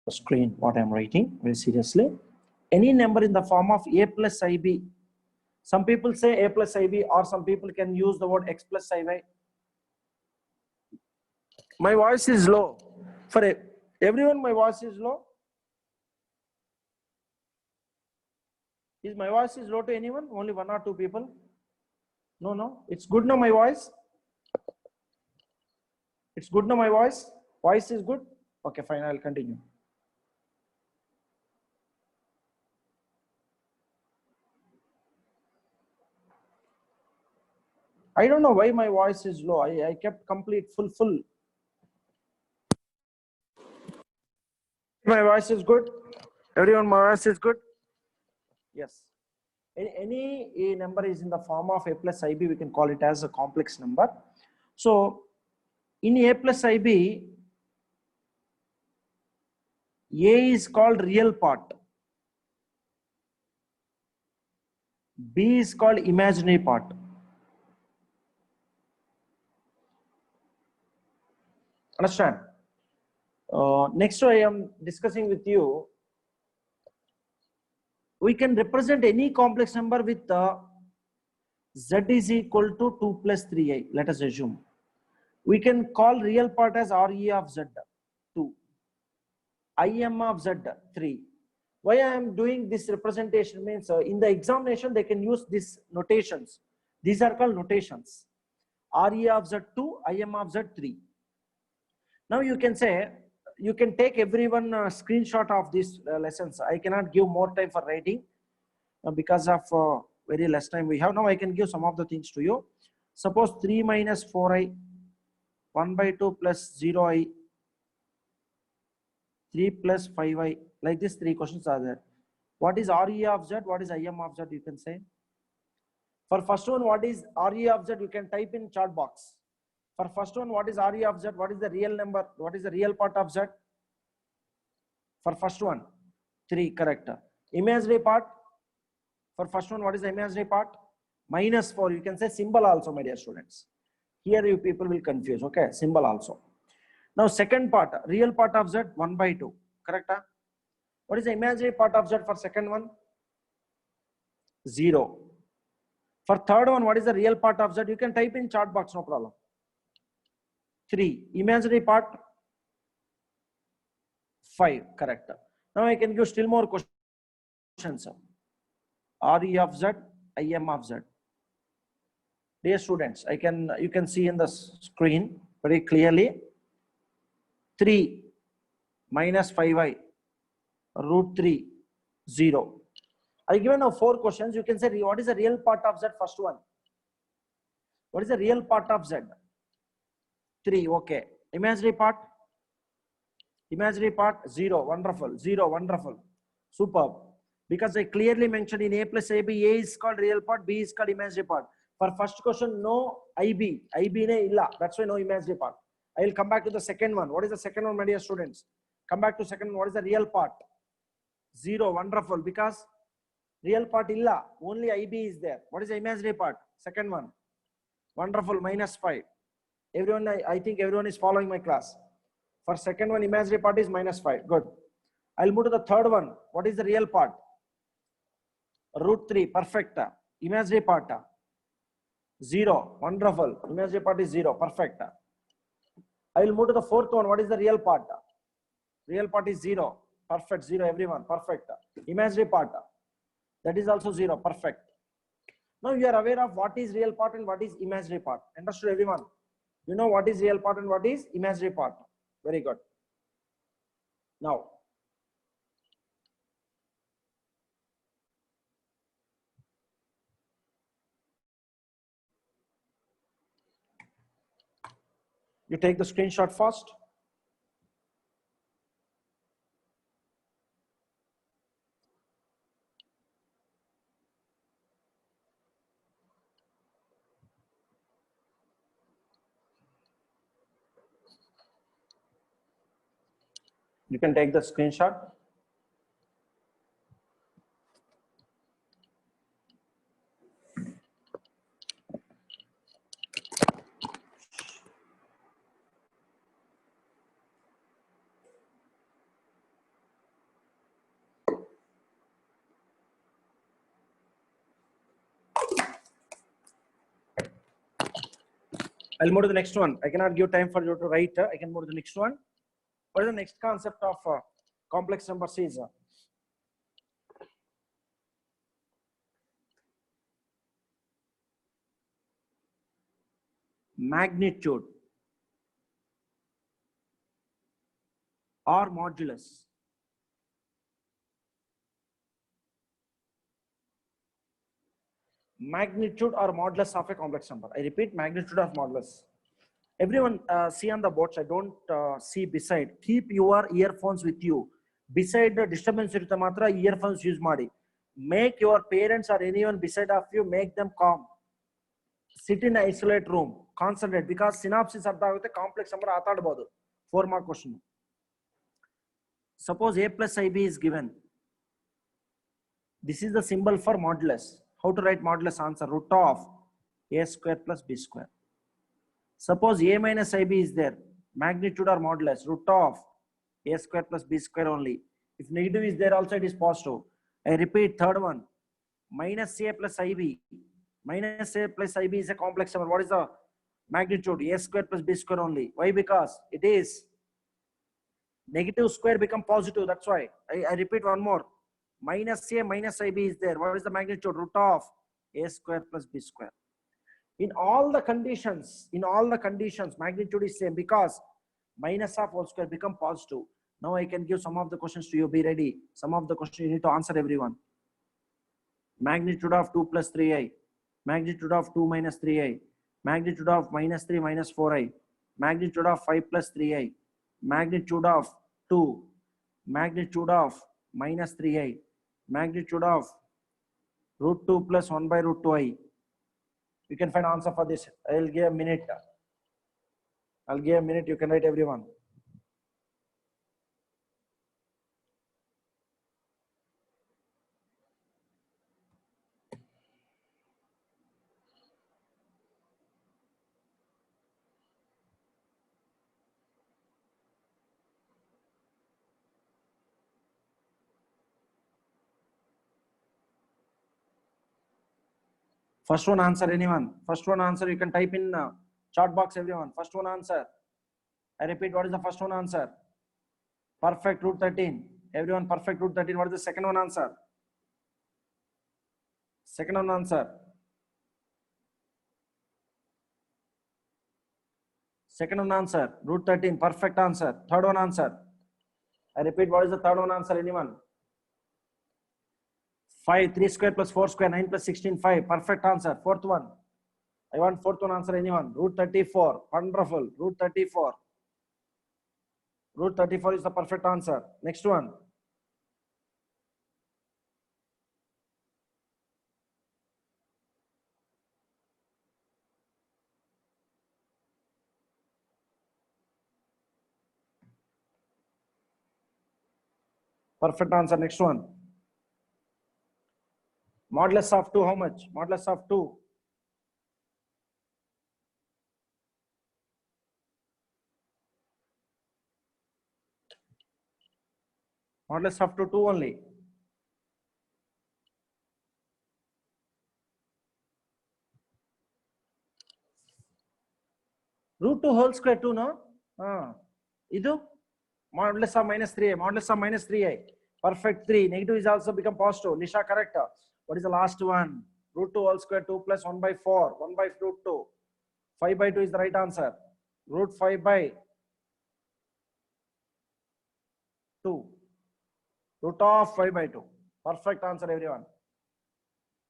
screen what I'm writing very seriously. Any number in the form of a plus ib. Some people say a plus ib, or some people can use the word x plus iy. My voice is low. For everyone, my voice is low. Is my voice is low to anyone? Only one or two people? No, no. It's good now, my voice. It's good now, my voice. Voice is good. Okay, fine. I'll continue. I don't know why my voice is low. I kept complete full. My voice is good. Everyone, my voice is good. Yes. Any number is in the form of a plus ib, we can call it as a complex number. So in a plus ib, a is called real part, b is called imaginary part. Understand? Next I am discussing with you, we can represent any complex number with z is equal to 2 plus 3i. Let us assume. We can call real part as re of z 2, im of z 3. Why I am doing this representation means in the examination they can use these notations. These are called notations. re of z 2, im of z 3. Now you can say, you can take everyone screenshot of these lessons. I cannot give more time for writing because of very less time we have. Now I can give some of the things to you. Suppose 3 minus 4i, 1 by 2 plus 0i, 3 plus 5i, like this 3 questions are there. What is re of z? What is im of z? You can say. For first one, what is re of z? You can type in chat box. For first one, what is re of z? What is the real number? What is the real part of z? For first one, 3, correct. Imaginary part, for first one, what is the imaginary part? Minus 4, you can say symbol also, my dear students. Here you people will confuse, okay, symbol also. Now second part, real part of z, 1 by 2, correct? What is the imaginary part of z for second one? 0. For third one, what is the real part of z? You can type in chat box, no problem. 3. Imaginary part? 5, correct. Now I can give still more questions. re of z, im of z. Dear students, you can see in the screen very clearly. 3 minus 5i root 3, 0. I given now 4 questions. You can say what is the real part of z? First one. What is the real part of z? 3. Okay. Imaginary part? Imaginary part 0. Wonderful. 0. Wonderful. Superb. Because I clearly mentioned in a plus ab, a is called real part, b is called imaginary part. For first question, no ib. ib ne illa. That's why no imaginary part. I will come back to the second one. What is the second one, my dear students? Come back to second one. What is the real part? 0. Wonderful. Because real part illa. Only ib is there. What is the imaginary part? Second one. Wonderful. Minus 5. Everyone, I think everyone is following my class. For second one, imaginary part is minus 5. Good. I'll move to the third one. What is the real part? Root 3. Perfect. Imaginary part? 0. Wonderful. Imaginary part is 0. Perfect. I will move to the fourth one. What is the real part? Real part is 0. Perfect. 0. Everyone. Perfect. Imaginary part? That is also 0. Perfect. Now you are aware of what is real part and what is imaginary part. Understood, everyone? You know what is real part and what is imaginary part. Very good. Now, you take the screenshot first. You can take the screenshot. I'll move to the next one. I cannot give time for you to write. I can move to the next one. What is the next concept of complex numbers is magnitude or modulus. Magnitude or modulus of a complex number. I repeat, magnitude of modulus. Everyone see on the boards. I don't see beside. Keep your earphones with you. Beside the disturbance irutte matra earphones use ಮಾಡಿ. Make your parents or anyone beside of you, make them calm. Sit in an isolate room. Concentrate, because synopsis ಅರ್ಥ ಆಗುತ್ತೆ, complex number ಆತಾಡಬಹುದು. 4 mark question. Suppose a plus ib is given. This is the symbol for modulus. How to write modulus? Answer: root of a square plus b square. Suppose a minus ib is there. Magnitude or modulus: root of a square plus b square only. If negative is there also, it is positive. I repeat, third one, minus a plus ib. Minus a plus ib is a complex number. What is the magnitude? A square plus b square only. Why? Because it is negative square become positive. That's why. I repeat one more. Minus a minus ib is there. What is the magnitude? Root of a square plus b square. In all the conditions, magnitude is same, because minus of whole square become positive. Now I can give some of the questions to you. Be ready. Some of the questions you need to answer, everyone. Magnitude of 2 plus 3i. Magnitude of 2 minus 3i. Magnitude of minus 3 minus 4i. Magnitude of 5 plus 3i. Magnitude of 2. Magnitude of minus 3i. Magnitude of root 2 plus 1 by root 2i. You can find answer for this. I'll give a minute. You can write, everyone. First one answer, anyone? First one answer, you can type in chat box, everyone. First one answer. I repeat, what is the first one answer? Perfect, root 13. Everyone, perfect, root 13. What is the second one answer? Second one answer. Second one answer, root 13. Perfect answer. Third one answer. I repeat, what is the third one answer, anyone? 5, 3 square plus 4 square, 9 plus 16, 5. Perfect answer. Fourth one. I want fourth one answer, anyone? Root 34. Wonderful. Root 34. Root 34 is the perfect answer. Next one. Perfect answer. Next one. Modulus of 2, how much? Modulus of 2. Modulus of 2 only. Root 2 whole square 2, no? Idu? Modulus of minus 3i. Modulus of minus 3i. Perfect, 3. Negative is also become positive. Nisha, correct. What is the last one? Root 2 whole square 2 plus 1 by 4. 1 by root 2. 5 by 2 is the right answer. Root 5 by 2. Root of 5 by 2. Perfect answer, everyone.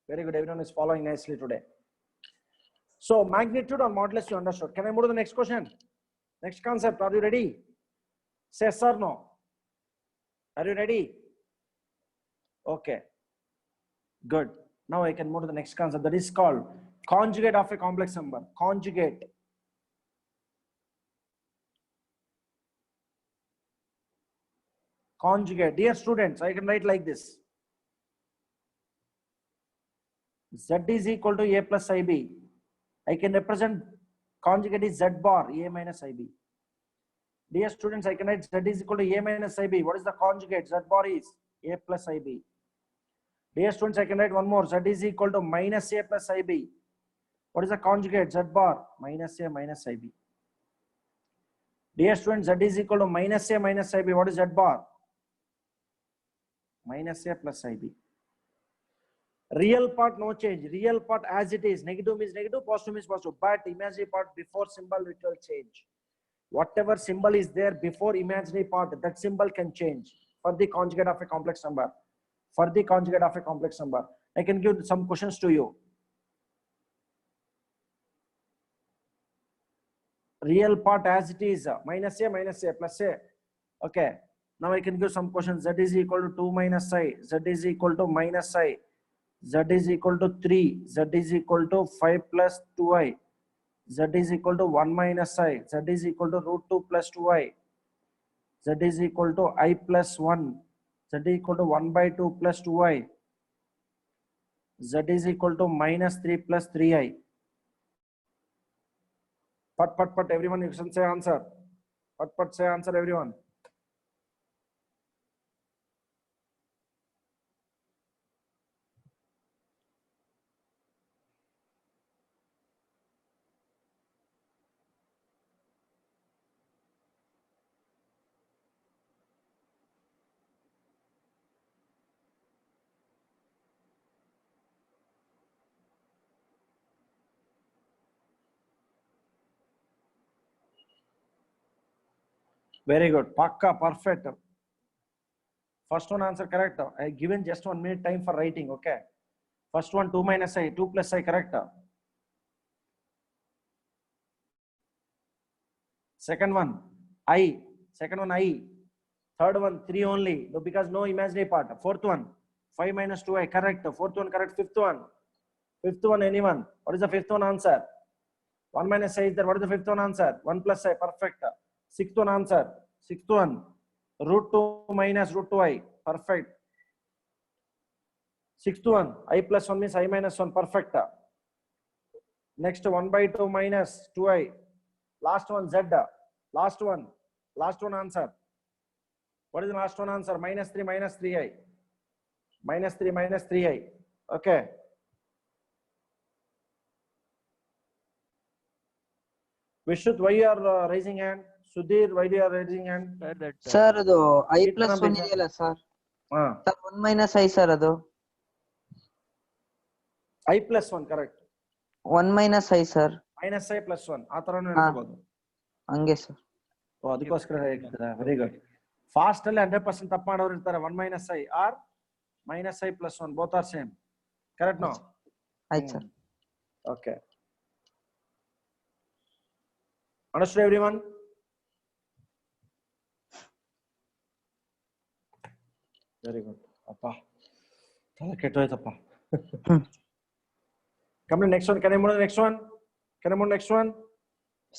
Very good. Everyone is following nicely today. So magnitude or modulus you understood. Can I move to the next question? Next concept. Are you ready? Say yes or no. Are you ready? Okay. Good. Now I can move to the next concept. That is called conjugate of a complex number. Conjugate. Conjugate. Dear students, I can write like this. Z is equal to a plus ib. I can represent conjugate is z bar, a minus ib. Dear students, I can write z is equal to a minus ib. What is the conjugate? Z bar is a plus ib. Dear students, I can write one more. Z is equal to minus a plus ib. What is the conjugate? Z bar minus A minus IB. Dear students, Z is equal to minus A minus IB. What is Z bar? Minus A plus IB. Real part no change. Real part as it is. Negative means negative, positive means positive. But imaginary part before symbol it will change. Whatever symbol is there before imaginary part, that symbol can change for the conjugate of a complex number. For the conjugate of a complex number. I can give some questions to you. Real part as it is, minus A plus A. Okay. Now I can give some questions. Z is equal to 2 minus I. Z is equal to minus I. Z is equal to 3. Z is equal to 5 plus 2I. Z is equal to 1 minus I. Z is equal to root 2 plus 2I. Z is equal to I plus 1. Z is equal to 1 by 2 plus 2I. Z is equal to minus 3 plus 3I. Pat, everyone, you can say answer. Pat, say answer, everyone. Very good. Pakka, perfect. First one answer correct. I given just 1 minute time for writing. Okay. First one 2 minus I, 2 plus I correct. Second one I. Second one I. Third one 3 only. No, because no imaginary part. Fourth one 5 minus 2I correct. Fourth one correct. Fifth one. Fifth one anyone. What is the fifth one answer? 1 minus I is there. What is the fifth one answer? 1 plus I. Perfect. Sixth one answer. Sixth one. Root 2 minus root 2I. Perfect. Sixth one. I plus 1 means I minus 1. Perfect. Next 1 by 2 minus 2I. Last one Z. Last one. Last one answer. What is the last one answer? Minus 3 minus 3I. Minus 3 minus 3I. Okay. Vishut, why you are raising hand? Sudhir, why you are raising hand? Sir, ado I plus 1 ideyala sir. Sir 1 minus I sir ado. I plus 1 correct. 1 minus I sir. Minus I plus 1. ಆ ತರನೇ ಹೇಳ್ಬೋದು. ಹಂಗೆ sir. ಓ ಅದಕ್ಕೋಸ್ಕರ ಹೇಳ್ತಿರಾ. Very good. Fast ಅಲ್ಲಿ 100% ತಪ್ಪು ಮಾಡೋರು ಇರ್ತಾರೆ. 1 minus I or minus I plus 1 both are same. Correct no? ಆಯ್ತು sir. Okay. Understood everyone? Very good. Appa. Thala kettoytappa. Come to next one. Can I move to the next one? Can I move to the next one?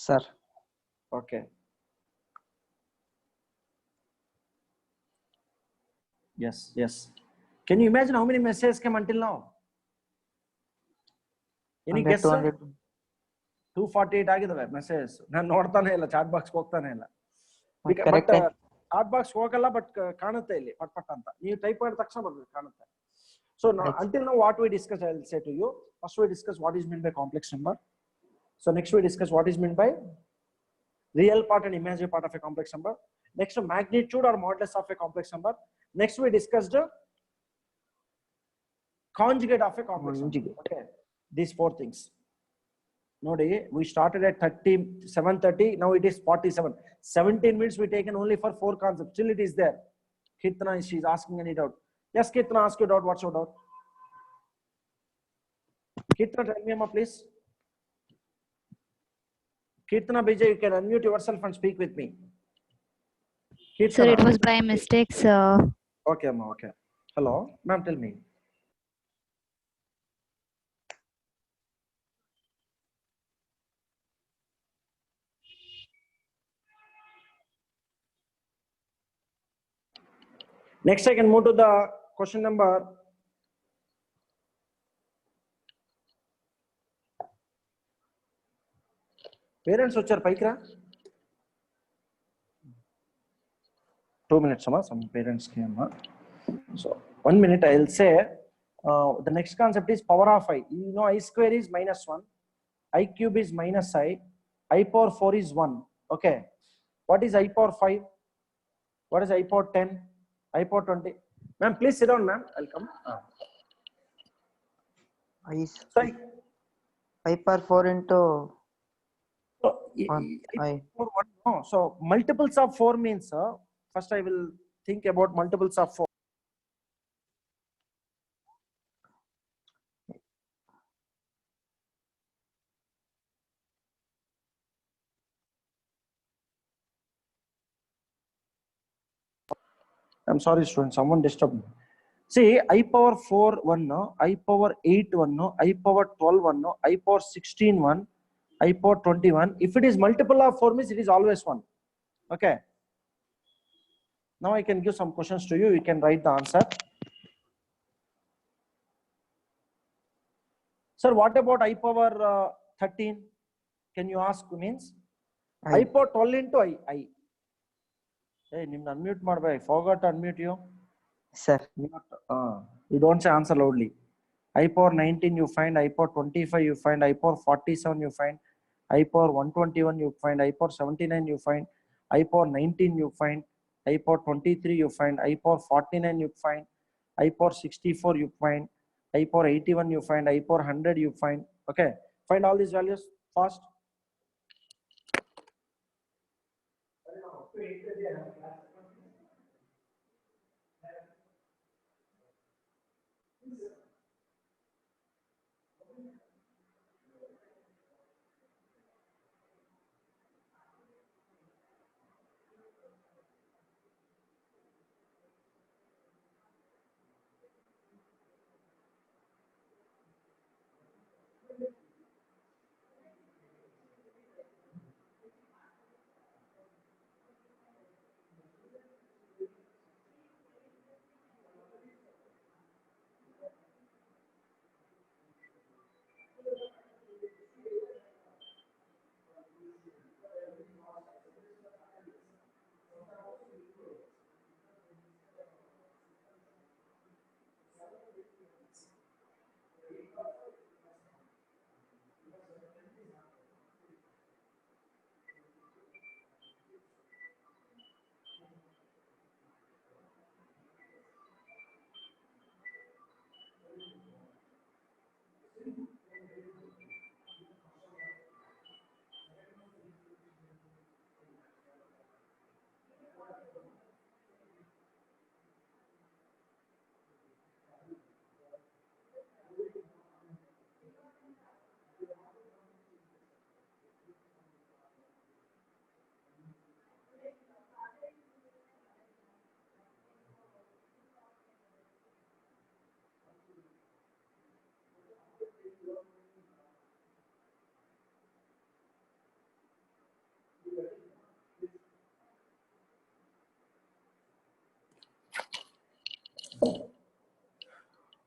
Sir. Okay. Yes, yes. Can you imagine how many messages came until now? Any guess? 248 ಆಗಿದಾವೆ message. ನಾನು ನೋಡ್ತಾನೆ ಇಲ್ಲ, chat box ಹೋಗ್ತಾನೆ ಇಲ್ಲ. But chat box ಹೋಗಲ್ಲ, but ಕಾಣುತ್ತೆ ಇಲ್ಲಿ ಪಟ್ ಪಟ್ ಅಂತ. ನೀವು ಟೈಪ್ ಮಾಡಿದ ತಕ್ಷಣ ಬರ್ತದೆ, ಕಾಣುತ್ತೆ. So now, until now what we discussed, I will say to you, first we discuss what is meant by complex number. So next we discuss what is meant by real part and imaginary part of a complex number. Next, magnitude or modulus of a complex number. Next we discussed conjugate of a complex number. Okay, these four things. Nodi, we started at 7:30, now it is 47. 17 minutes we taken only for 4 concepts. Still it is there. Kitna, she is asking any doubt. Yes, Kitna, ask your doubt. What's your doubt? Kitna, tell me, Amma, please. Kitna Bijay, you can unmute yourself and speak with me. Kitna. Sir, it was by mistake, sir. Okay, Amma, okay. Hello, ma'am, tell me. Next, I can move to the question number. Parents vachar paikra. 2 minutes, Amma. Some parents came. So 1 minute, I will say the next concept is power of I. You know, I square is -1. I cube is minus I power 4 is 1. Okay. What is I power 5? What is I power 10? I power 20? Ma'am, please sit down, ma'am. I'll come. Sorry. I power 4 into So, 1. no. So multiples of 4 means, first I will think about multiples of 4. I'm sorry, students, someone disturbed me. See, I power 4 1, no, I power 8 1, no, I power 12 1, no, I power 16 1, I power 21. If it is multiple of 4 means it is always 1. Okay. Now I can give some questions to you. You can write the answer. Sir, what about I power 13? Can you ask means? I power 12 into I. Hey, unmute madbhai. I forgot to unmute you. Sir. You don't say answer loudly. I power 19 you find, I power 25 you find, I power 47 you find, I power 121 you find, I power 79 you find, I power 19 you find, I power 23 you find, I power 49 you find, I power 64 you find, I power 81 you find, I power 100 you find. Okay, find all these values fast.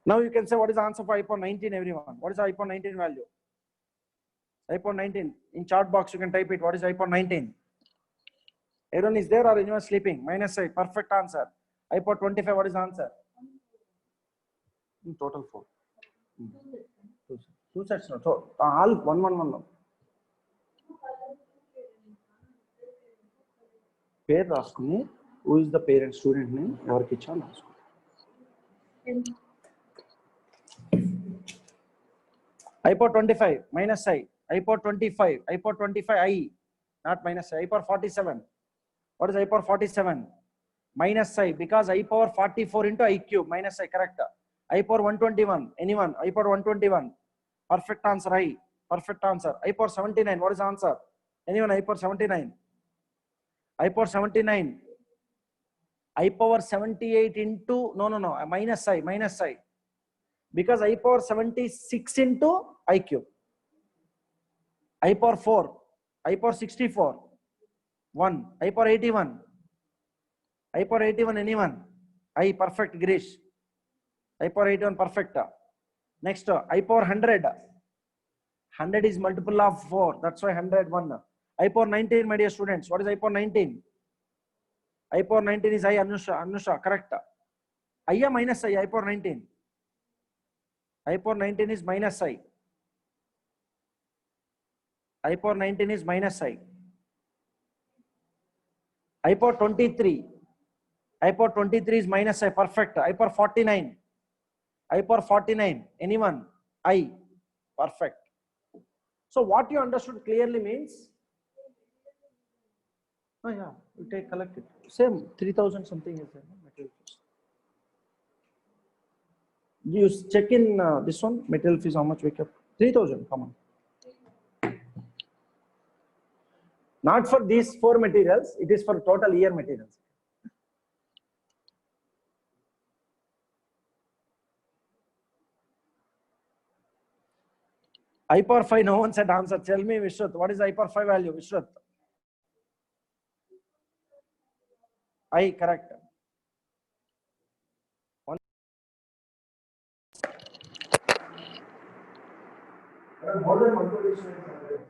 Now you can say what is the answer for I power 19, everyone. What is I power 19 value? I power 19. In chat box you can type it. What is I power 19? Everyone is there or anyone sleeping? -8. Perfect answer. I power 25. What is the answer? In total 4. Two sets. No. So all 1 1 1. Pair రాసుకుని who is the parent student name ఎవరికి ఇచ్చాను రాసుకో. I power 25 minus I power 25 I power 25 I not minus I power 47. What is I power 47? Minus I, because I power 44 into I cube minus I, correct. I power 121. Anyone? I power 121. Perfect answer. I. Perfect answer. I power 79. What is the answer? Anyone? I power 79. I power 79. I power 78 into no. Minus I. Because I power 76 into I cube. I power 4. I power 64. 1. I power 81. I power 81. Anyone? I perfect. Girish. I power 81 perfect. Next, I power 100. 100 is multiple of 4. That's why 101. I power 19, my dear students. What is I power 19? I power 19 is I, Anusha, correct. I minus I power 19. I power 19 is minus I. I power 19 is minus I. I power 23. I power 23 is minus I. Perfect. I power 49. I power 49. Anyone? I. Perfect. So what you understood clearly means, oh yeah, you take collect it. Same 3000 something is there. No? Material fees. You check in this one, material fees, how much we kept? 3000, come on. Not for these 4 materials, it is for total year materials. I power 5, no one said answer. Tell me, Vishwat, what is I power 5 value? Vishwat. I, correct. More than multiplication is 100.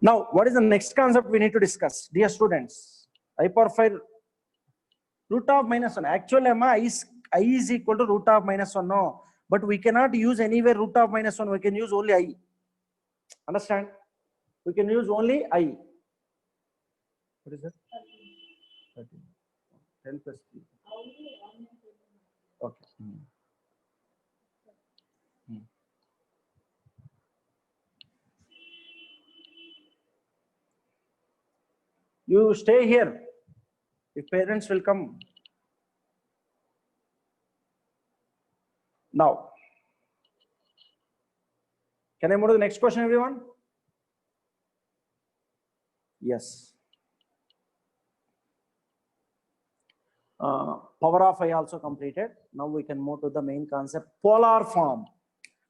Now, what is the next concept we need to discuss? Dear students, I power 5 root of minus 1. Actually, I is equal to root of minus 1. No, but we cannot use anywhere root of minus 1. We can use only I. Understand? We can use only I. What is that? 13. 10 plus 3. Okay. You stay here. If parents will come. Now, can I move to the next question, everyone? Yes. Power of I also completed. Now we can move to the main concept, polar form.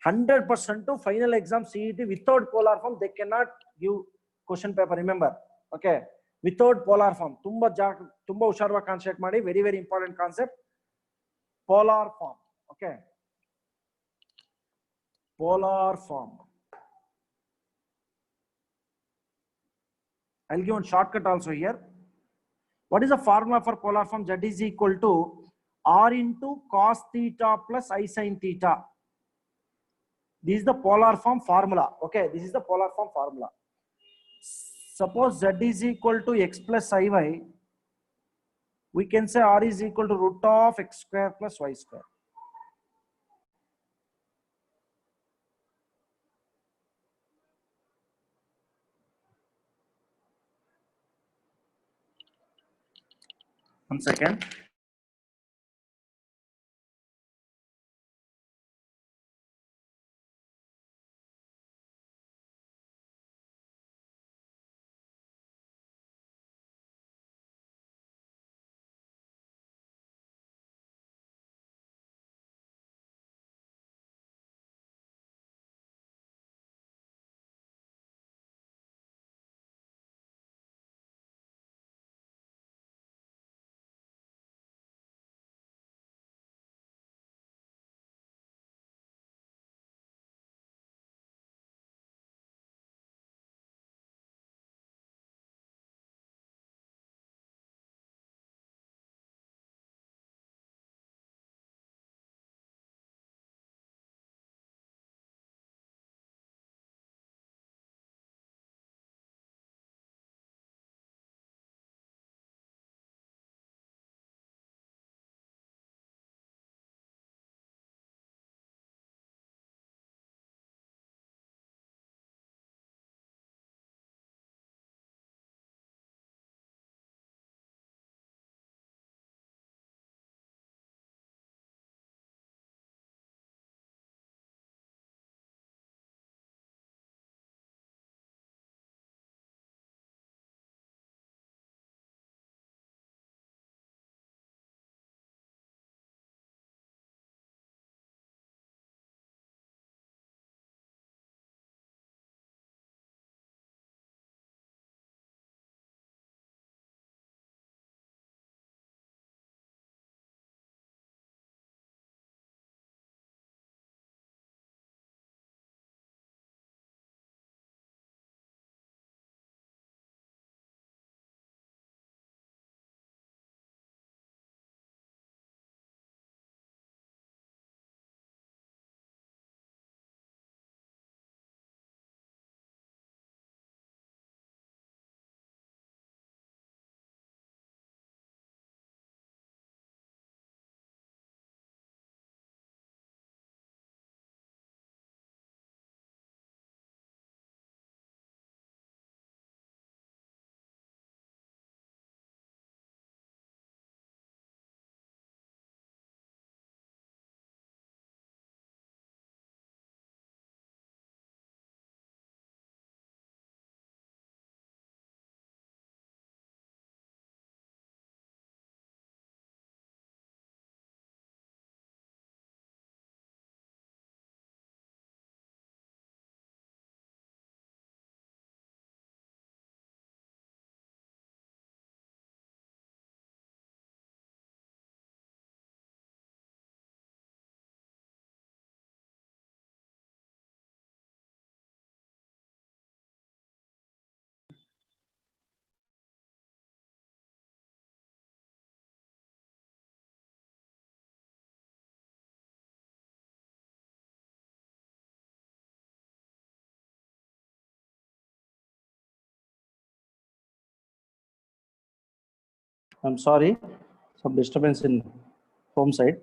100% to final exam CET without polar form, they cannot give question paper, remember. Okay. Without polar form. Tumba usharva concept madi, very, very important concept. Polar form. Okay. Polar form. I'll give one shortcut also here. What is the formula for polar form? Z is equal to R into cos theta plus I sin theta. This is the polar form formula. Okay, this is the polar form formula. Suppose Z is equal to x plus iy, we can say R is equal to root of x square plus y square. One second. I'm sorry, some disturbance in home side.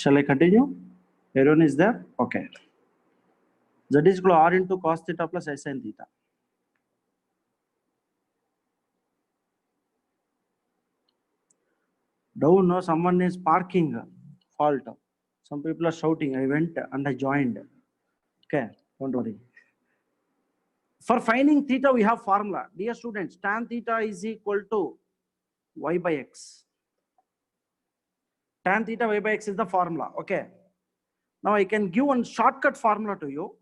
Shall I continue? Everyone is there? Okay. Z is equal to R into cos theta plus I sin theta. Down now, someone is parking fault. Some people are shouting. I went and I joined. Okay, don't worry. For finding theta, we have formula. Dear students, tan theta is equal to y by x. Tan theta y by x is the formula. Okay. Now I can give one shortcut formula to you.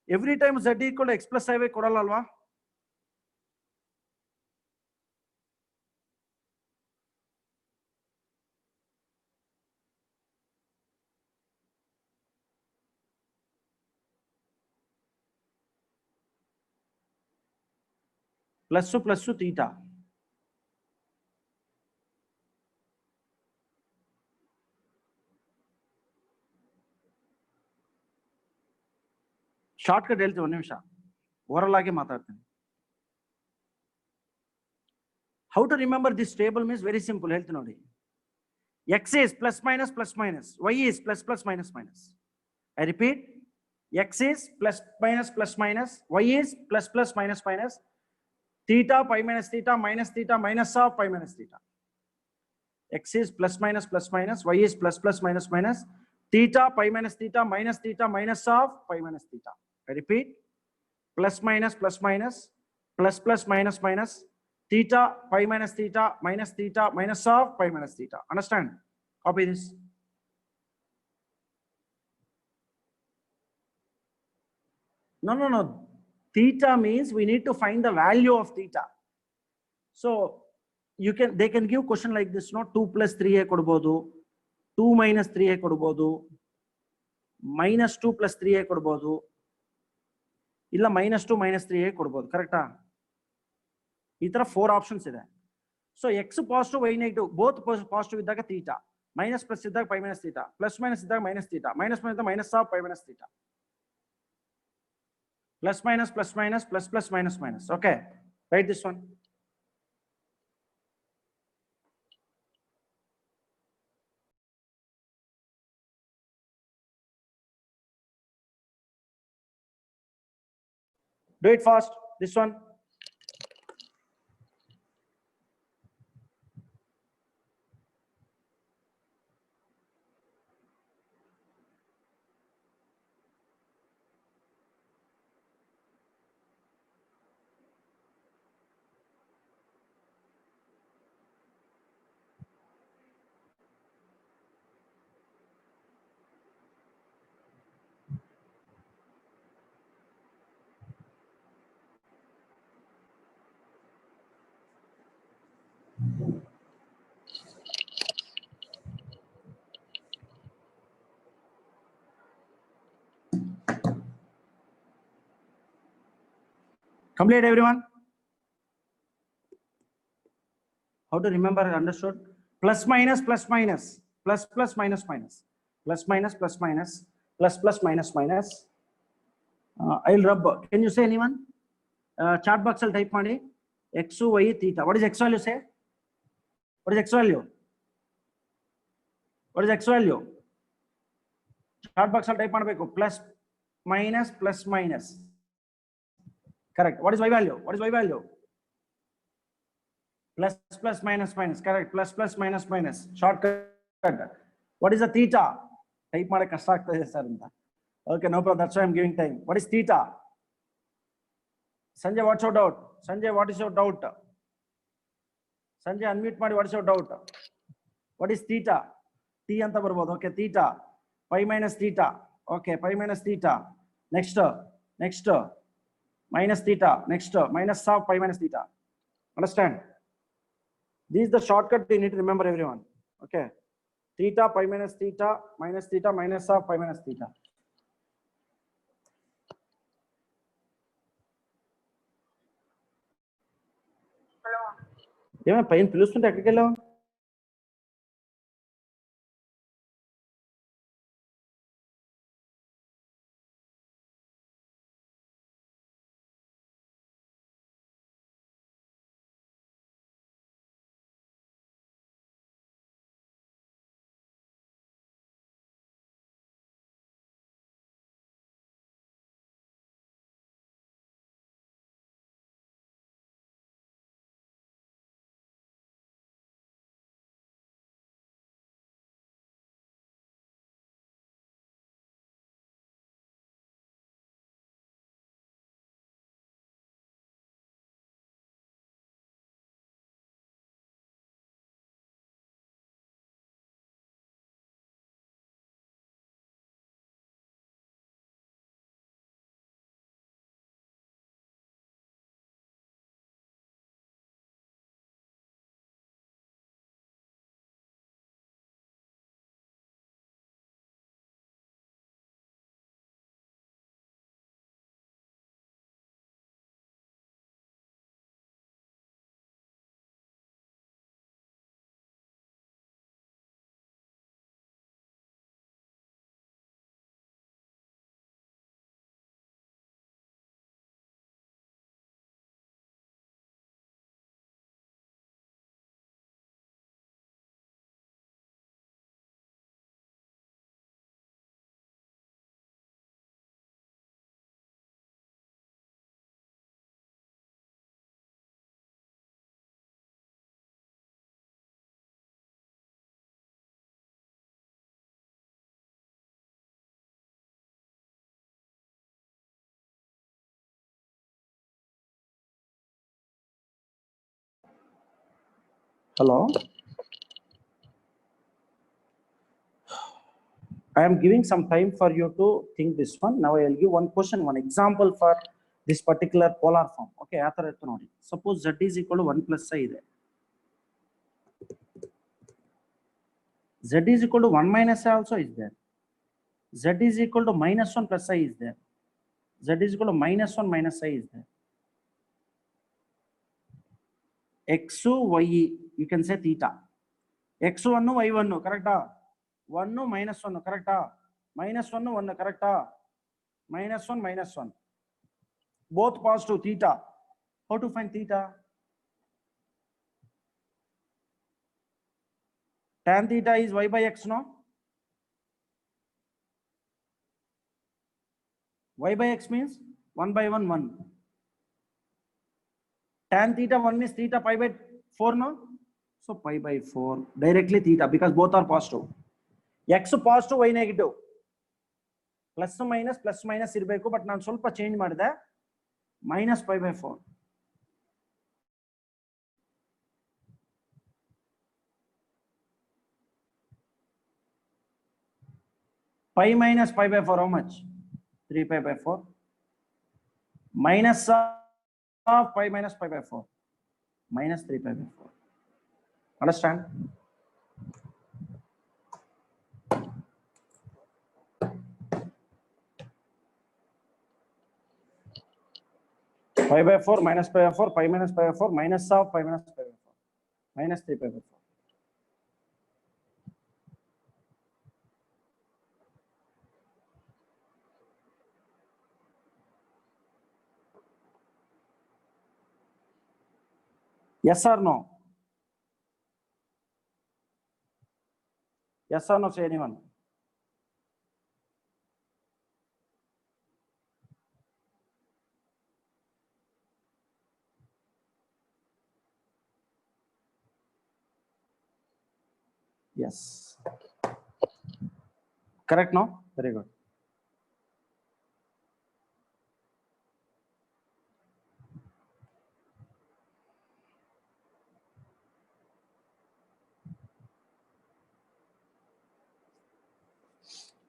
Every time z equal to x plus I by kodala alva. Plus theta. Shortcut ಹೇಳ್ತೀನಿ ಒಂದು ನಿಮಿಷ oral ಆಗಿ ಮಾತಾಡ್ತೀನಿ. How to remember this table means very simple. ಹೇಳ್ತೀನಿ ನೋಡಿ. X is plus minus plus minus. Y is plus plus minus minus. I repeat. X is plus minus plus minus. Y is plus plus minus minus. Theta pi minus theta minus of pi minus theta. X is plus minus plus minus. Y is plus plus minus minus. Theta pi minus theta minus of pi minus theta. I repeat. Plus minus plus minus. Plus plus minus minus. Theta pi minus theta minus of pi minus theta. Understand? Copy this. No. Theta means we need to find the value of theta. So they can give question like this, no? 2 plus 3a kodabodu, 2 minus 3a kodabodu, minus 2 plus 3a kodabodu, illa minus 2 minus 3a kodabodu. Correct? These are 4 options ಇದೆ. So x positive, y negative, both positive ಇದ್ದಾಗ theta, minus plus ಇದ್ದಾಗ pi minus theta, plus minus ಇದ್ದಾಗ minus theta, minus minus minus of pi minus theta. Plus minus plus minus plus plus minus minus. Okay, write this one. Do it fast. This one. Complete everyone. How to remember? Understood? Plus minus plus minus plus plus minus minus plus minus plus minus plus plus minus minus. I'll rub. Can you say anyone? Chat box will type money. X, Y, theta. What is X value? Say. What is X value? What is X value? Chat box will type money. Plus minus plus minus. Correct. What is Y value? What is Y value? Plus plus minus minus. Correct. Plus plus minus minus. Shortcut. What is the theta? Type made kasta sir. Okay, no problem. That's why I'm giving time. What is theta? Sanjay, what's your doubt? Sanjay, what is your doubt? Sanjay, unmute madi. What is your doubt? What is theta? T anta barbodu. Okay, theta. pi minus theta. Okay, pi minus theta. Next, minus theta. Next, minus of pi minus theta. Understand? This is the shortcut you need to remember, everyone. Okay. Theta, pi minus theta, minus of pi minus theta. ఏమైనా పైన పిలుస్తుంటే ఎక్కడికి వెళ్ళావు? Hello. I am giving some time for you to think this one. Now I will give one question, one example for this particular polar form. Okay, suppose z is equal to 1 plus I ಇದೆ. Z is equal to 1 minus I also is there. Z is equal to minus 1 plus I is there. Z is equal to minus 1 minus I is there. X, Y, you can say theta. X1, Y1, correct? 1 minus 1, correct? Minus 1, 1, correct? Minus 1, minus 1. Both positive, theta. How to find theta? Tan theta is Y by X, no? Y by X means 1 by 1, 1. Tan theta 1 means theta pi by 4, no? So pi by 4, directly theta, because both are positive. X positive, Y negative. Plus minus ಇರಬೇಕು, but ನಾನು ಸ್ವಲ್ಪ change ಮಾಡಿದೆ. Minus pi by 4. Pi minus pi by 4, how much? 3 pi by 4. Minus of pi minus pi by 4. Minus 3 pi by 4. Understand? Pi by 4 minus pi by 4, pi minus pi by 4, minus of pi minus pi by 4. Minus 3 pi by 4. Yes or no? Yes or no, say anyone. Yes. Correct, no? Very good.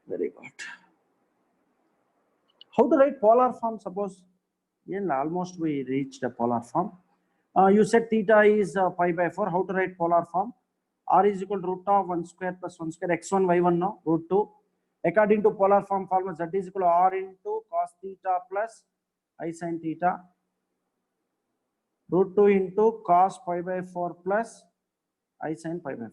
Very good. How to write polar form? Suppose, almost we reached the polar form. You said theta is pi by 4. How to write polar form? R is equal to root of 1 square plus 1 square x1 y1 no root 2. According to polar form formula, z is equal to r into cos theta plus I sin theta. Root 2 into cos pi by 4 plus I sin pi by 4.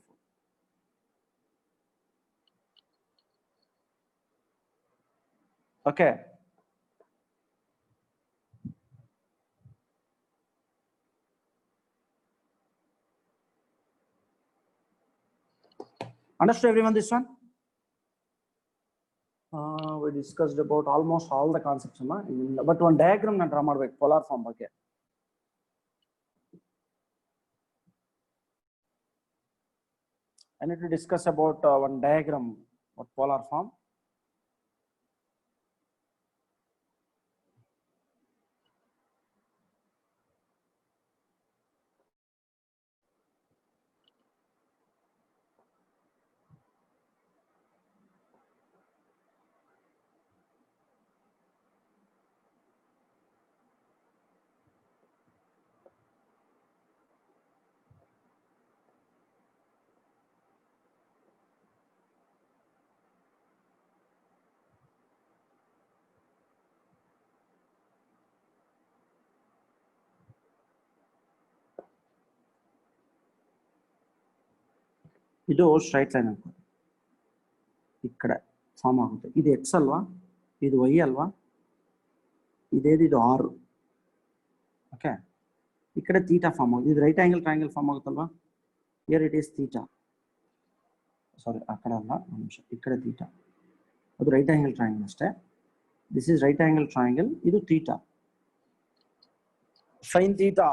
Okay. Understood everyone this one? We discussed about almost all the concepts, but one diagram na draw ಮಾಡಬೇಕು polar form ಬಗ್ಗೆ. I need to discuss about one diagram of polar form. ಇದು straight line ಅನ್ಕೋ ಈ ಕಡೆ form ಆಗುತ್ತೆ ಇದು X ಅಲ್ವಾ ಇದು ವೈ ಅಲ್ವಾ ಇದೇದು ಆರ್ ಓಕೆ ಈ ಕಡೆ ಥೀಟಾ ಫಾರ್ಮ್ ಆಗುತ್ತೆ ಇದು ರೈಟ್ ಆಂಗಲ್ ಟ್ರಯಾಂಗಲ್ ಫಾರ್ಮ್ ಆಗುತ್ತಲ್ವಾ here it is theta sorry ಆ ಕಡೆ ಅಲ್ಲ ಒಂದು ನಿಮಿಷ ಈ ಕಡೆ ಥೀಟಾ ಅದು ರೈಟ್ ಆಂಗಲ್ ಟ್ರಯಾಂಗಲ್ ಅಷ್ಟೇ this is right angle triangle ಇದು ಥೀಟಾ ಸೈನ್ ಥೀಟಾ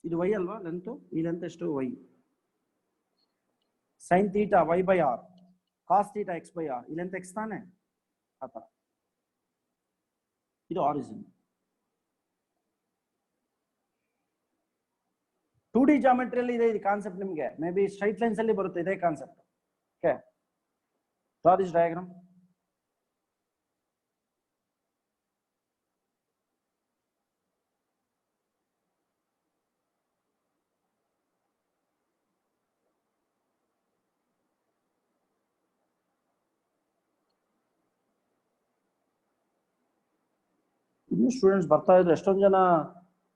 ಇದು y ಅಲ್ವಾ ಲೆಂತ್ ಈ ಲೆಂತ್ ಎಷ್ಟು y sin theta y by r cos theta x by r ಈ ಲೆಂತ್ x ತಾನೆ ಆತರ ಇದು ಆರಿಜಿನ್ 2D ಜಾಮೆಟ್ರಿಯಲ್ಲಿ ಇದೆ ಈ ಕಾನ್ಸೆಪ್ಟ್ ನಿಮಗೆ ಮೇ ಬಿ ಸ್ಟ್ರೈಟ್ ಲೈನ್ಸ್ ಅಲ್ಲಿ ಬರುತ್ತೆ ಇದೇ concept okay draw this diagram. ಇನ್ನು ಸ್ಟೂಡೆಂಟ್ಸ್ ಬರ್ತಾ ಇದ್ರು ಎಷ್ಟೊಂದು ಜನ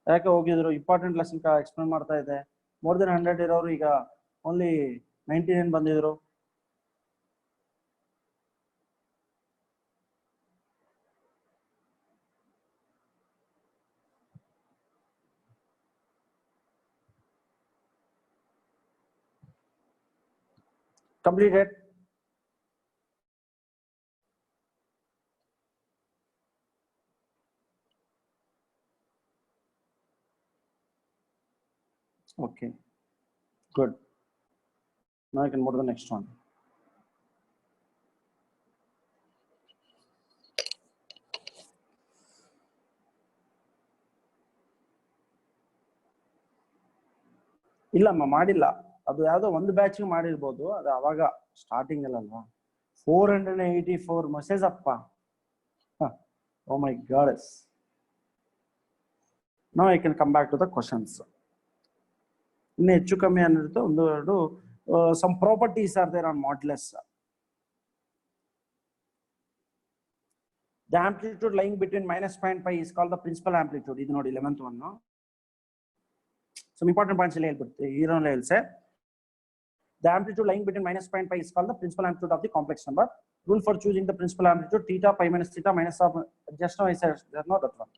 ಯಾಕೆ ಹೋಗಿದ್ರು ಇಂಪಾರ್ಟೆಂಟ್ ಲೆಸನ್ ಎಕ್ಸ್ಪ್ಲೇನ್ ಮಾಡ್ತಾ ಇದೆ ಮೋರ್ ದೆನ್ 100 ಇರೋರು ಈಗ ಓನ್ಲಿ 99 ಬಂದಿದ್ರು completed. Okay, good. Now I can move to the next one. ಇಲ್ಲಮ್ಮ ಮಾಡಿಲ್ಲ ಅದು ಯಾವುದೋ ಒಂದು ಬ್ಯಾಚ್ ಮಾಡಿರಬಹುದು ಅದು ಅವಾಗ ಸ್ಟಾರ್ಟಿಂಗ್ ಅಲ್ಲಲ್ವಾ 484 ಮೆಸೇಜ್ ಅಪ್ಪ oh my god now I can come back to the questions ಇನ್ನು ಹೆಚ್ಚು ಕಮ್ಮಿ ಅನ್ನಿರುತ್ತೆ ಒಂದು ಎರಡು some properties are there on modulus the amplitude lying between -0.5 is called the principal amplitude ಇದು ನೋಡಿ 11th one some important points ಇಲ್ಲಿ ಹೇಳ್ಬಿಡ್ತೀವಿ here only I'll say the amplitude lying between -0.5 is called the principal amplitude of the complex number. Rule for choosing the principal amplitude theta pi minus theta minus of just now I said there's not that one.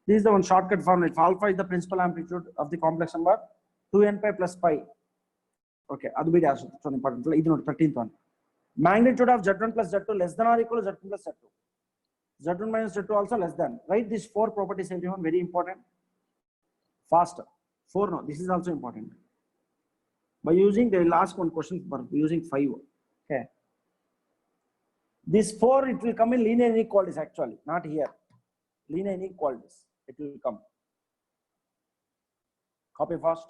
This is the one shortcut formula. If alpha is the principal amplitude of the complex number 2n pi plus pi. Okay, adu bhi that's so important. Idu ನೋಡಿ 13th one. Magnitude of z1 plus z2 less than or equal to z1 plus z2. z1 minus z2 also less than. Write these four properties everyone, very important. Faster. 4 no, this is also important. By using, they will ask one question for using 5. Okay. This 4, it will come in linear inequalities actually, not here. Linear inequalities, it will come. Copy fast.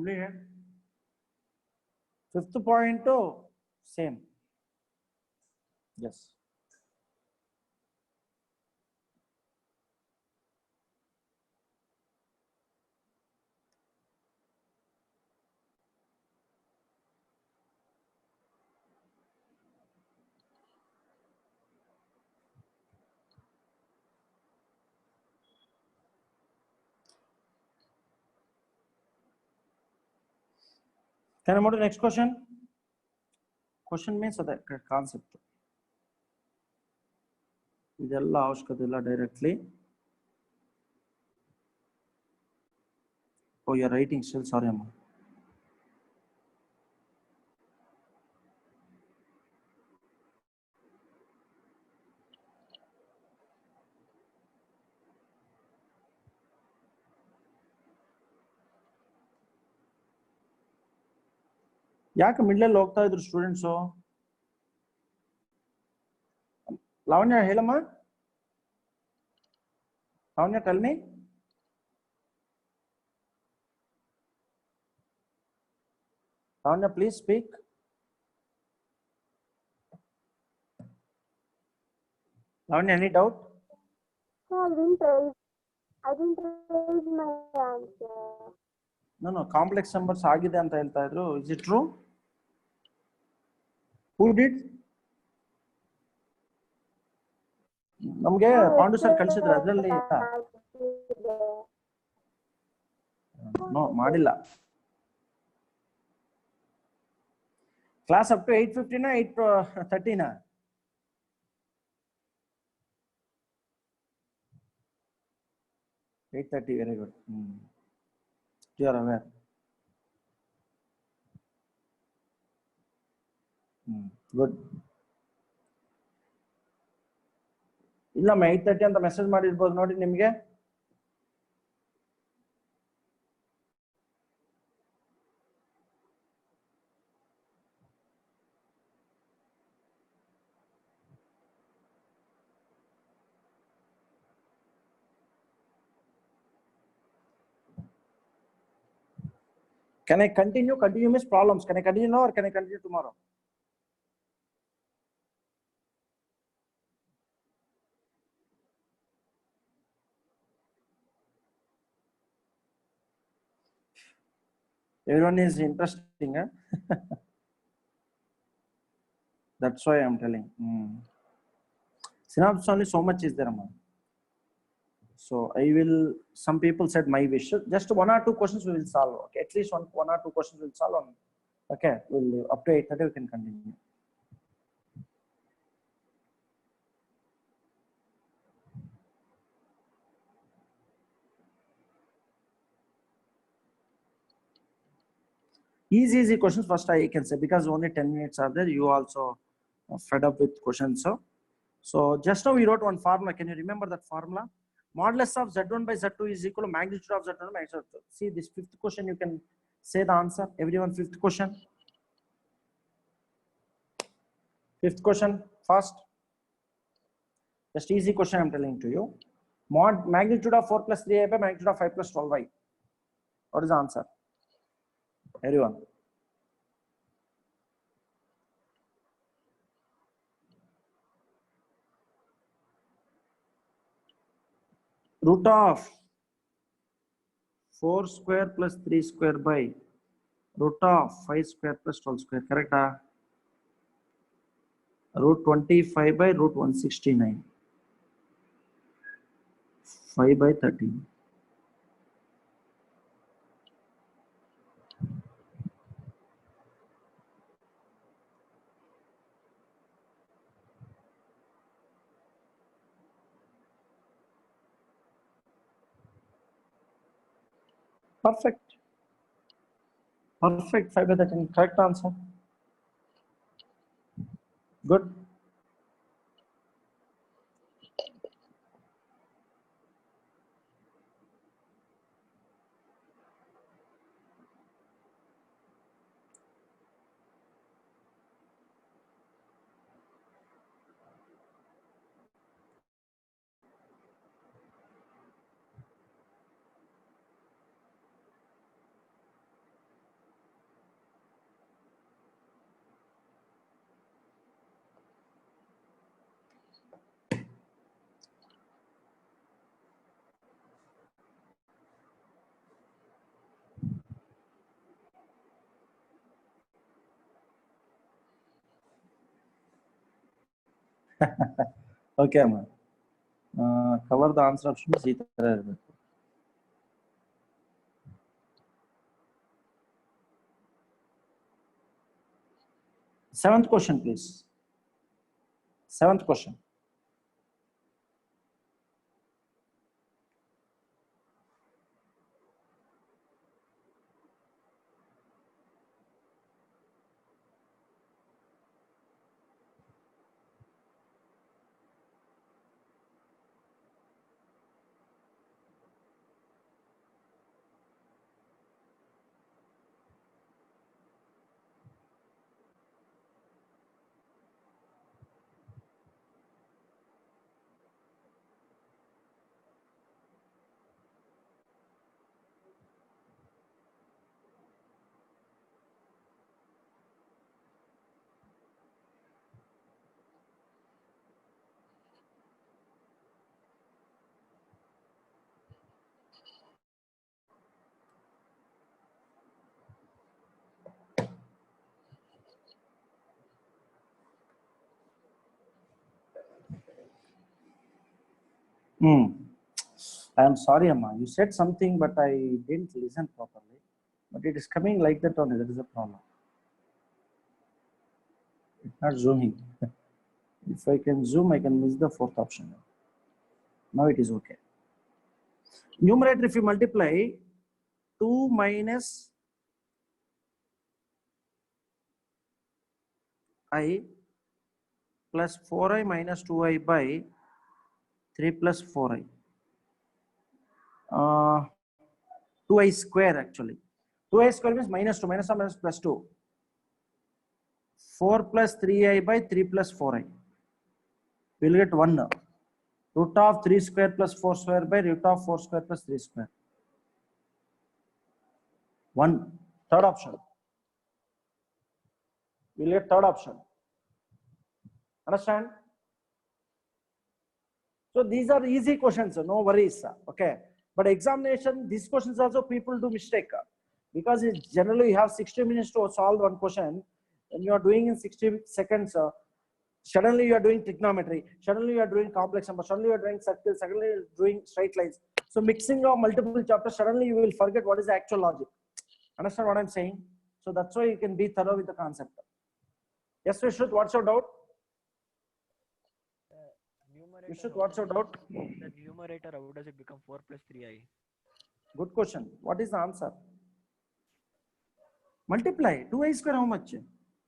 Completed. Fifth point to same. Yes. Can I move to the next question? Question means the concept. ಇದೆಲ್ಲ ಅವಶ್ಯಕತೆ ಇಲ್ಲ directly. Oh, you're writing still. Sorry, Amma. ಯಾಕೆ ಮಿಡ್ಲಲ್ಲಿ ಹೋಗ್ತಾ ಇದ್ರು students? Lavanya ಹೇಳಮ್ಮ. Lavanya, tell me. Lavanya, please speak. Lavanya, any doubt? I didn't raise my answer. No, complex numbers ಆಗಿದೆ ಅಂತ ಹೇಳ್ತಾ ಇದ್ರು. Is it true? Who did? ನಮಗೆ ಪಾಂಡು ಸರ್ ಕಳಿಸಿದ್ರು, ಅದರಲ್ಲಿ ನೋ ಮಾಡಿಲ್ಲ. Class up to 8:15 8:30 8:30. Very good. You are aware. Good. ಇಲ್ಲಮ್ಮ 8:30 ಅಂತ ಮೆಸೇಜ್ ಮಾಡಿರ್ಬೋದು ನೋಡಿ ನಿಮ್ಗೆ. Can I continue? Continue means problems. Can I continue now or can I continue tomorrow? Everyone is interesting, huh? That's why I'm telling. Synapse only so much is there, Amma. So I will. Some people said my wish. Just 1 or 2 questions we will solve. Okay, at least one or 2 questions we will solve on. Okay, we'll up to 8:30 we can continue. Easy questions first I can say, because only 10 minutes are there. You also fed up with questions. So just now we wrote one formula. Can you remember that formula? Modulus of Z1 by Z2 is equal to magnitude of Z1 by Z2. See this fifth question, you can say the answer. Everyone, fifth question. Fifth question first. Just easy question I'm telling to you. Mod magnitude of 4 plus 3i by magnitude of 5 plus 12i. What is the answer? Everyone. Root of 4 square plus 3 square by root of 5 square plus 12 square. Correct? Root 25 by root 169. 5 by 13. Perfect. Perfect. 5 by 13. Correct answer. Good. Okay, man. Cover the answer options. Seventh question, please. Seventh question. I am sorry, Amma. You said something, but I didn't listen properly. But it is coming like that only. That is a problem. It's not zooming. If I can zoom, I can miss the fourth option. Now it is okay. Numerator, if you multiply 2 minus I plus 4i minus 2i by 3 plus 4i. 2i square actually. 2i square means minus 2, minus 1 minus plus 2. 4 plus 3i by 3 plus 4i. We'll get 1 now. Root of 3 square plus 4 square by root of 4 square plus 3 square. 1. Third option. We'll get third option. Understand? So these are easy questions, no worries. Okay. But examination, these questions also people do mistake. Because generally you have 60 minutes to solve one question. And you are doing in 60 seconds. Suddenly you are doing trigonometry. Suddenly you are doing complex numbers. Suddenly you are doing circles. Suddenly you are doing straight lines. So mixing of multiple chapters, suddenly you will forget what is the actual logic. Understand what I'm saying? So that's why you can be thorough with the concept. Yes, Vishruth, what's your doubt? Vishruth, what's your doubt? The numerator, how does it become 4 plus 3i? Good question. What is the answer? Multiply. 2i square how much?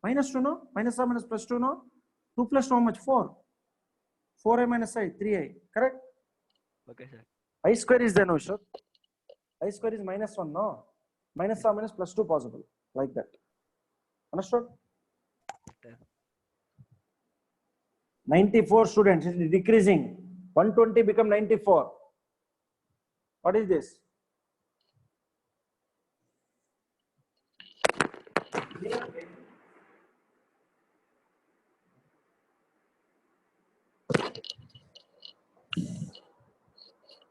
Minus 2 no? Minus 1 minus plus 2 no? 2 plus 2 how much? 4. 4i minus I, 3i. Correct? Okay, sir. I square is there no, Vishruth? I square is minus 1 no? Minus 1 minus plus 2 possible. Like that. Understood? 94 students. It is decreasing. 120 become 94. What is this?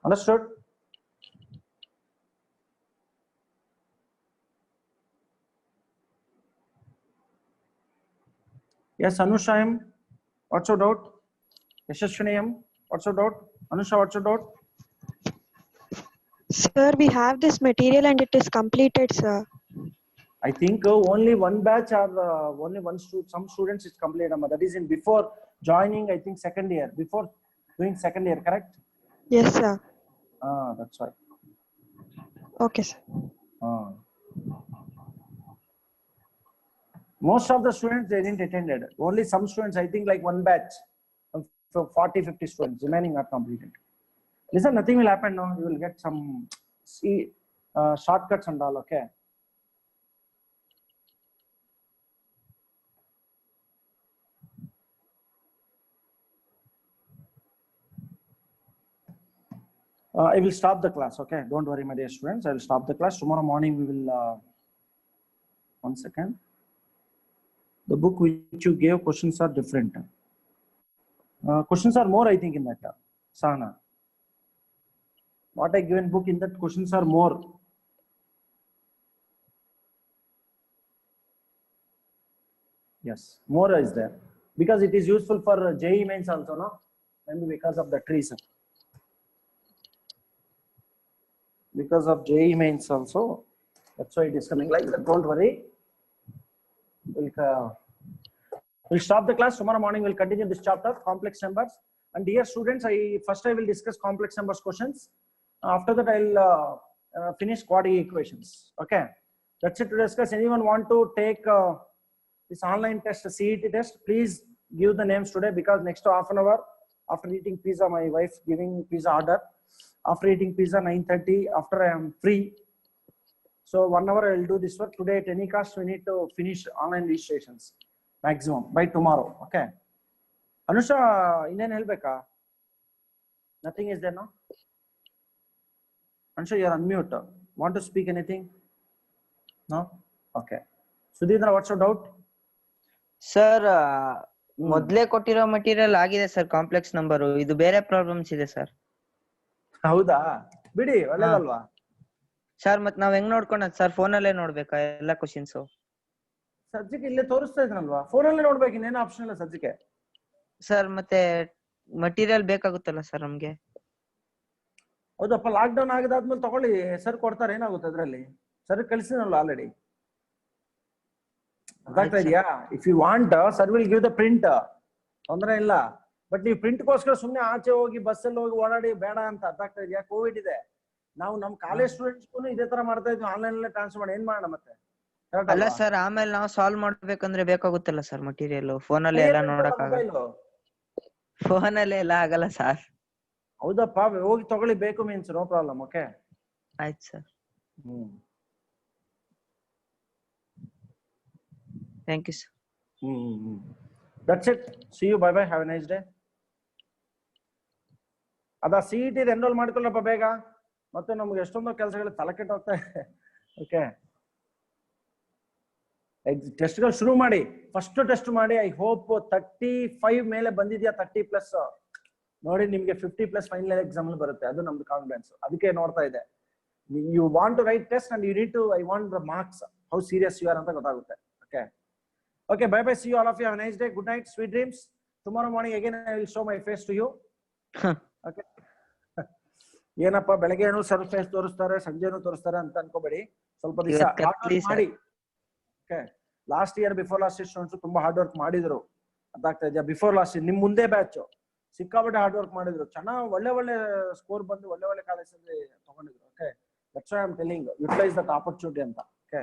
Understood? Yes, Anusha, what's your doubt? Yashashwini, what's your doubt? Anusha, what's your doubt? Sir, we have this material and it is completed, sir. I think only one batch or only one some students is completed. That is in before joining, I think second year, before doing second year, correct? Yes, sir. That's right. Okay, sir. Most of the students, they didn't attend it. Only some students, I think like one batch, so 40, 50 students, remaining are completed. Listen, nothing will happen now. You will get some shortcuts and all, okay? I will stop the class, okay? Don't worry, my dear students. I will stop the class. Tomorrow morning, we will, 1 second. The book which you gave, questions are different. Questions are more, I think, in that, Sana. What I given book in that, questions are more. Yes, more is there. because it is useful for JEE mains also, no? Maybe because of the trees. Because of JEE mains also. That's why it is coming like that. Don't worry. We'll stop the class. Tomorrow morning we'll continue this chapter, complex numbers. And dear students, I will discuss complex numbers questions. After that, I'll finish quadratic equations. Okay, that's it to discuss. Anyone want to take this online test, CET test? Please give the names today, because next half an hour after eating pizza, my wife giving pizza order. After eating pizza 9:30, after I am free. So 1 hour I will do this work today. At any cost, we need to finish online registrations maximum by tomorrow. Okay. Anusha, ಇನ್ನೇನು ಹೇಳ್ಬೇಕಾ? Nothing is there, no? Anusha, you are on mute. Want to speak anything? No? Okay. Sudhindra, what's your doubt? Sir ಮೊದ್ಲೇ ಕೊಟ್ಟಿರೋ material ಆಗಿದೆ sir, complex number. ಇದು ಬೇರೆ problems ಇದೆ sir. ಹೌದಾ? ಬಿಡಿ, ಒಳ್ಳೇದಲ್ವಾ? ಸರ್ ಮತ್ ನಾವ್ ಹೆಂಗ್ ನೋಡ್ಕೊಂಡ್ ಸರ್? ಫೋನಲ್ಲೇ ನೋಡ್ಬೇಕಾ ಎಲ್ಲಾ ಕ್ವಶನ್ಸ್? ಸದ್ಯಕ್ಕೆ ಇಲ್ಲೇ ತೋರಿಸ್ತಾ ಇದ್ನಲ್ವಾ? ಫೋನಲ್ಲೇ ನೋಡ್ಬೇಕು, ಇನ್ನೇನು ಆಪ್ಷನ್ ಇಲ್ಲ ಸದ್ಯಕ್ಕೆ. ಸರ್ ಮತ್ತೆ ಮಟೀರಿಯಲ್ ಬೇಕಾಗುತ್ತಲ್ಲ ಸರ್ ನಮ್ಗೆ? ಹೌದಪ್ಪ, ಲಾಕ್ ಡೌನ್ ಆಗದಾದ್ಮೇಲೆ ತಗೊಳ್ಳಿ, ಸರ್ ಕೊಡ್ತಾರೆ. ಏನಾಗುತ್ತೆ ಅದ್ರಲ್ಲಿ? ಸರ್ ಕಳಿಸಿನಲ್ಲ ಆಲ್ರೆಡಿ. ಅರ್ಥ ಇದೆಯಾ? If you want, sir will give the print, ತೊಂದರೆ ಇಲ್ಲ. ಬಟ್ ನೀವು ಪ್ರಿಂಟ್ ಗೋಸ್ಕರ ಸುಮ್ಮನೆ ಆಚೆ ಹೋಗಿ ಬಸ್ಸಲ್ಲಿ ಹೋಗಿ ಓಡಾಡಿ ಬೇಡ ಅಂತ. ಅರ್ಥ ಆಗ್ತಾ ಇದೆಯಾ? ಕೋವಿಡ್ ಇದೆ. ನಾವು ನಮ್ ಕಾಲೇಜ್ ಸ್ಟೂಡೆಂಟ್ಸ್ಗೂ ಇದೇ ತರ ಮಾಡ್ತಾ ಇದ್ವಿ, ಆನ್ಲೈನ್ ಅಲ್ಲೇ ಟ್ರಾನ್ಸ್ಫರ್ ಮಾಡಿ. ಏನ್ ಮಾಡೋಣ ಮತ್ತೆ? ಅಲ್ಲ ಸರ್, ಆಮೇಲೆ ನಾವು ಸಾಲ್ವ್ ಮಾಡ್ಬೇಕಂದ್ರೆ ಬೇಕಾಗುತ್ತಲ್ಲ ಸರ್ ಮಟೀರಿಯಲ್. ಫೋನಲ್ಲಿ ಎಲ್ಲ ನೋಡಕ್ ಆಗಲ್ಲ. ಫೋನಲ್ಲಿ ಎಲ್ಲ ಆಗಲ್ಲ ಸರ್. ಹೌದಪ್ಪ, ಹೋಗಿ ತಗೊಳ್ಳಿ, ಬೇಕು ಮೀನ್ಸ್ ನೋ ಪ್ರಾಬ್ಲಮ್. ಓಕೆ, ಆಯ್ತು sir. Thank you sir. That's it. See you. Bye bye. Have a nice day. ಅದ CET ಎನ್ರೋಲ್ ಮಾಡ್ಕೊಳ್ಳಪ್ಪ ಬೇಗ. ಮತ್ತೆ ನಮ್ಗೆ ಎಷ್ಟೊಂದು ಕೆಲಸಗಳು ತಲೆ ಕೆಟ್ಟ ಹೋಗ್ತಾ ಇದೆ. ಓಕೆ, ಟೆಸ್ಟ್ಗಳು ಶುರು ಮಾಡಿ. ಫಸ್ಟ್ ಟೆಸ್ಟ್ ಮಾಡಿ. ಐ ಹೋಪ್ 35 ಮೇಲೆ ಬಂದಿದ್ಯಾ? 30+ ನೋಡಿ, ನಿಮ್ಗೆ 50+ ಫೈನಲ್ ಎಕ್ಸಾಮ್ ಅಲ್ಲಿ ಬರುತ್ತೆ. ಅದು ನಮ್ದು ಕಾನ್ಫಿಡೆನ್ಸ್. ಅದಕ್ಕೆ ನೋಡ್ತಾ ಇದೆ. You want to write test and you need to, I want the marks, how serious you are ಅಂತ ಗೊತ್ತಾಗುತ್ತೆ. Okay, okay, bye bye. See you all of you. Have a nice day. Good night, sweet dreams. Tomorrow morning again I will show my face to you. Okay, ಏನಪ್ಪ ಬೆಳಗ್ಗೆ ಏನು sir face ತೋರಿಸ್ತಾರೆ, ಸಂಜೆನೂ ತೋರಿಸ್ತಾರೆ ಅಂತ ಅನ್ಕೋಬೇಡಿ. ಸ್ವಲ್ಪ ದಿವಸ ಮಾಡಿ. Okay, last year, before last year students ತುಂಬಾ ಹಾರ್ಡ್ ವರ್ಕ್ ಮಾಡಿದ್ರು. ಅದಾಗ್ತಾ ಇದೆಯಾ? ಬಿಫೋರ್ ಲಾಸ್ಟ್ ಇಯರ್ ನಿಮ್ ಮುಂದೆ ಬ್ಯಾಚ್ ಸಿಕ್ಕಾಪಟ್ಟೆ ಹಾರ್ಡ್ ವರ್ಕ್ ಮಾಡಿದ್ರು. ಚೆನ್ನಾಗಿ ಒಳ್ಳೆ ಸ್ಕೋರ್ ಬಂದು ಒಳ್ಳೆ ಕಾಲೇಜ್ ಅಲ್ಲಿ ತಗೊಂಡಿದ್ರು. Okay, that's why I am telling, utilise that opportunity ಅಂತ. ಓಕೆ,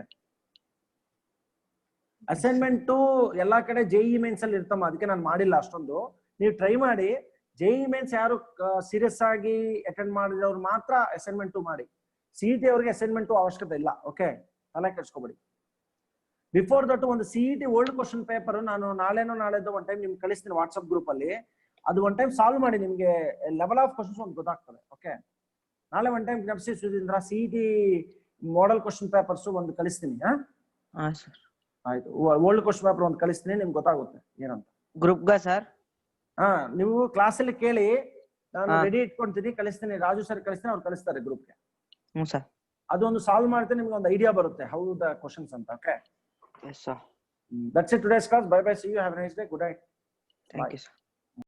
ಅಸೈನ್ಮೆಂಟ್ ಎಲ್ಲಾ ಕಡೆ JEE ಮೇನ್ಸ್ ಅಲ್ಲಿ ಇರ್ತಮ್ಮ, ಅದಕ್ಕೆ ನಾನು ಮಾಡಿಲ್ಲ ಅಷ್ಟೊಂದು. ನೀವು ಟ್ರೈ ಮಾಡಿ. JEE ಮೇನ್ಸ್ ಯಾರು ಸೀರಿಯಸ್ ಆಗಿ ಅಟೆಂಡ್ ಮಾಡಿದವ್ರು ಮಾತ್ರ ಅಸೈನ್ಮೆಂಟ್ ಮಾಡಿ. CET ಅವ್ರಿಗೆ ಅಸೈನ್ಮೆಂಟ್ ಅವಶ್ಯಕತೆ ಇಲ್ಲ. ಓಕೆ, ತಲೆ ಕೆಡ್ಸ್ಕೊಬೇಡಿ. ಬಿಫೋರ್ ದಟ್ ಒಂದು CET ಓಲ್ಡ್ ಕ್ವಶನ್ ಪೇಪರ್ ನಾನು ನಾಳೆದು ಒನ್ ಟೈಮ್ ನಿಮ್ಗೆ ಕಳಿಸ್ತೀನಿ ವಾಟ್ಸ್ಆಪ್ ಗ್ರೂಪ್ ಅಲ್ಲಿ. ಅದು ಒನ್ ಟೈಮ್ ಸಾಲ್ವ್ ಮಾಡಿ, ನಿಮ್ಗೆ ಲೆವೆಲ್ ಆಫ್ ಕ್ವಶನ್ಸ್ ಒಂದು ಗೊತ್ತಾಗ್ತದೆ. ಓಕೆ, ನಾಳೆ ಒನ್ ಟೈಮ್ ಜ್ಞಾಪಿಸಿ Sudhindra, CET model question papers ಒಂದು ಕಳಿಸ್ತೀನಿ. ಆಯ್ತು, ಓಲ್ಡ್ ಕ್ವಶನ್ ಪೇಪರ್ ಒಂದು ಕಳಿಸ್ತೀನಿ, ನಿಮ್ಗೆ ಗೊತ್ತಾಗುತ್ತೆ ಏನಂತ. ಗ್ರೂಪ್ಗ ಸರ್? ನೀವು ಕ್ಲಾಸ್ ಅಲ್ಲಿ ಕೇಳಿ, ನಾನು ರೆಡಿ ಇಟ್ಕೊಂತೀನಿ, ಕಳಿಸ್ತೀನಿ. ರಾಜು ಸರ್ ಕಳಿಸ್ತೀನಿ, ಅವ್ರು ಕಳಿಸ್ತಾರೆ ಗ್ರೂಪ್ಗೆ. ಸರ್, ಅದೊಂದು ಸಾಲ್ವ್ ಮಾಡ್ತೀನಿ, ನಿಮ್ಗೆ ಒಂದು ಐಡಿಯಾ ಬರುತ್ತೆ ಹೌ ದ ಕ್ವಶನ್ಸ್ ಅಂತ. Okay, yes sir. That's it today's class. Bye bye. See you. Have a nice day. Good night. Thank you sir.